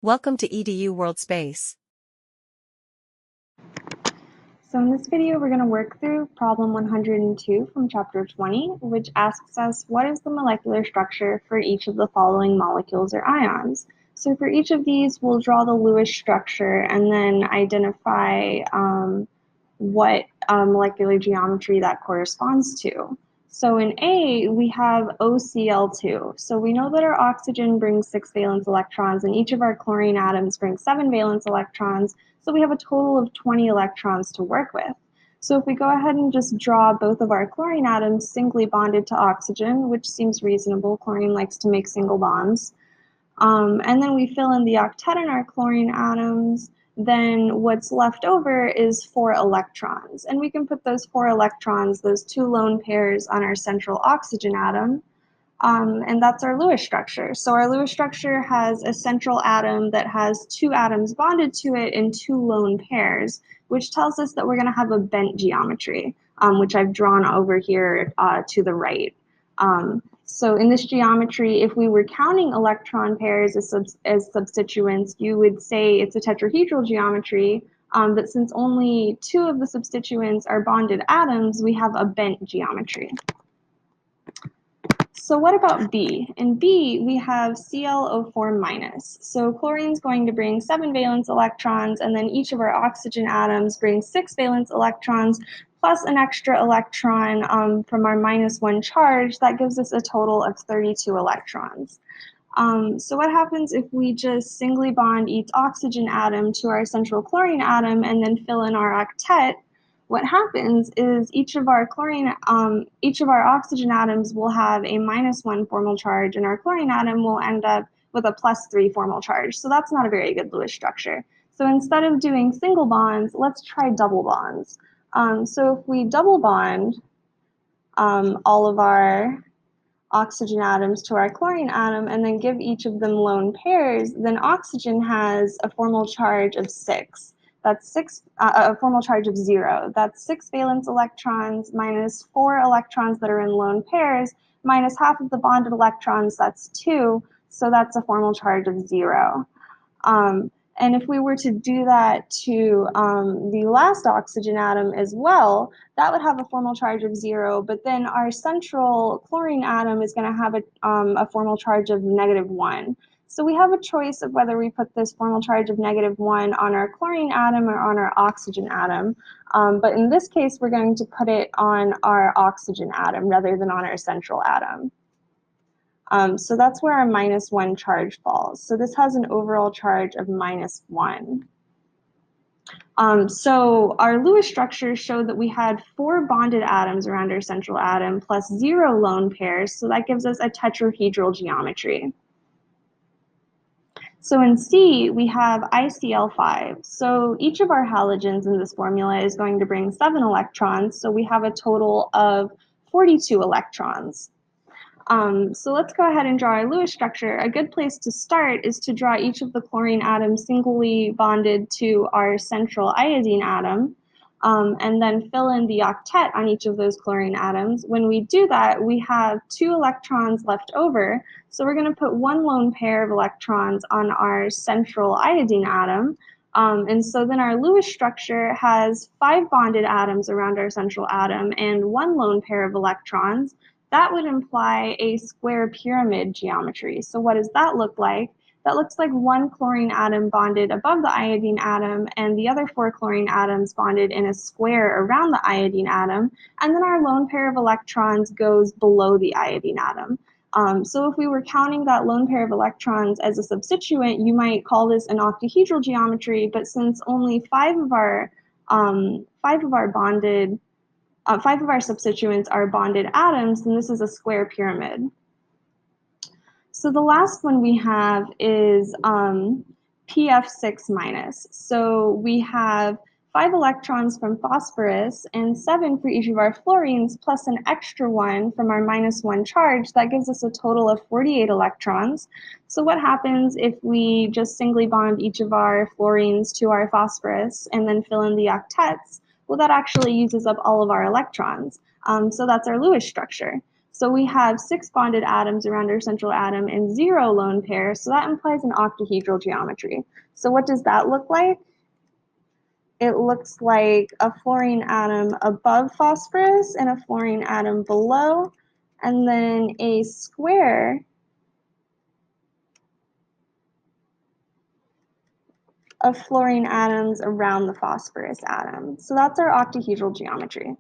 Welcome to EDU World Space. So in this video, we're going to work through problem 102 from chapter 20, which asks us what is the molecular structure for each of the following molecules or ions. So for each of these, we'll draw the Lewis structure and then identify what molecular geometry that corresponds to. So in A, we have OCl2. So we know that our oxygen brings 6 valence electrons and each of our chlorine atoms brings 7 valence electrons. So we have a total of 20 electrons to work with. So if we go ahead and just draw both of our chlorine atoms singly bonded to oxygen, which seems reasonable, chlorine likes to make single bonds, and then we fill in the octet in our chlorine atoms, then what's left over is 4 electrons. And we can put those 4 electrons, those 2 lone pairs, on our central oxygen atom. And that's our Lewis structure. So our Lewis structure has a central atom that has 2 atoms bonded to it in 2 lone pairs, which tells us that we're going to have a bent geometry, which I've drawn over here to the right. So in this geometry, if we were counting electron pairs as substituents, you would say it's a tetrahedral geometry, but since only 2 of the substituents are bonded atoms, we have a bent geometry. So what about B? In B, we have ClO4-. So chlorine's going to bring 7 valence electrons, and then each of our oxygen atoms brings 6 valence electrons, plus an extra electron from our -1 charge. That gives us a total of 32 electrons. So what happens if we just singly bond each oxygen atom to our central chlorine atom and then fill in our octet? What happens is each of our oxygen atoms will have a -1 formal charge, and our chlorine atom will end up with a +3 formal charge. So that's not a very good Lewis structure. So instead of doing single bonds, let's try double bonds. So if we double bond all of our oxygen atoms to our chlorine atom and then give each of them lone pairs, then oxygen has a formal charge of 6. That's a formal charge of 0. That's 6 valence electrons minus 4 electrons that are in lone pairs minus half of the bonded electrons, that's 2. So that's a formal charge of 0. And if we were to do that to the last oxygen atom as well, that would have a formal charge of 0, but then our central chlorine atom is going to have a formal charge of -1. So we have a choice of whether we put this formal charge of -1 on our chlorine atom or on our oxygen atom. But in this case, we're going to put it on our oxygen atom rather than on our central atom. So that's where our -1 charge falls. So this has an overall charge of -1. So our Lewis structure showed that we had 4 bonded atoms around our central atom plus 0 lone pairs. So that gives us a tetrahedral geometry. So in C, we have ICl5. So each of our halogens in this formula is going to bring 7 electrons. So we have a total of 42 electrons. So let's go ahead and draw our Lewis structure. A good place to start is to draw each of the chlorine atoms singly bonded to our central iodine atom, and then fill in the octet on each of those chlorine atoms. When we do that, we have 2 electrons left over, so we're going to put 1 lone pair of electrons on our central iodine atom. And so then our Lewis structure has 5 bonded atoms around our central atom and 1 lone pair of electrons. That would imply a square pyramid geometry. So what does that look like? That looks like 1 chlorine atom bonded above the iodine atom and the other 4 chlorine atoms bonded in a square around the iodine atom. And then our lone pair of electrons goes below the iodine atom. So if we were counting that lone pair of electrons as a substituent, you might call this an octahedral geometry, but since only 5 of our substituents are bonded atoms, then this is a square pyramid. So the last one we have is PF6-. So we have 5 electrons from phosphorus and 7 for each of our fluorines, plus an extra 1 from our -1 charge. That gives us a total of 48 electrons. So what happens if we just singly bond each of our fluorines to our phosphorus and then fill in the octets? Well, that actually uses up all of our electrons. So that's our Lewis structure. So we have 6 bonded atoms around our central atom and 0 lone pairs, so that implies an octahedral geometry. So what does that look like? It looks like a fluorine atom above phosphorus and a fluorine atom below, and then a square of fluorine atoms around the phosphorus atom. So that's our octahedral geometry.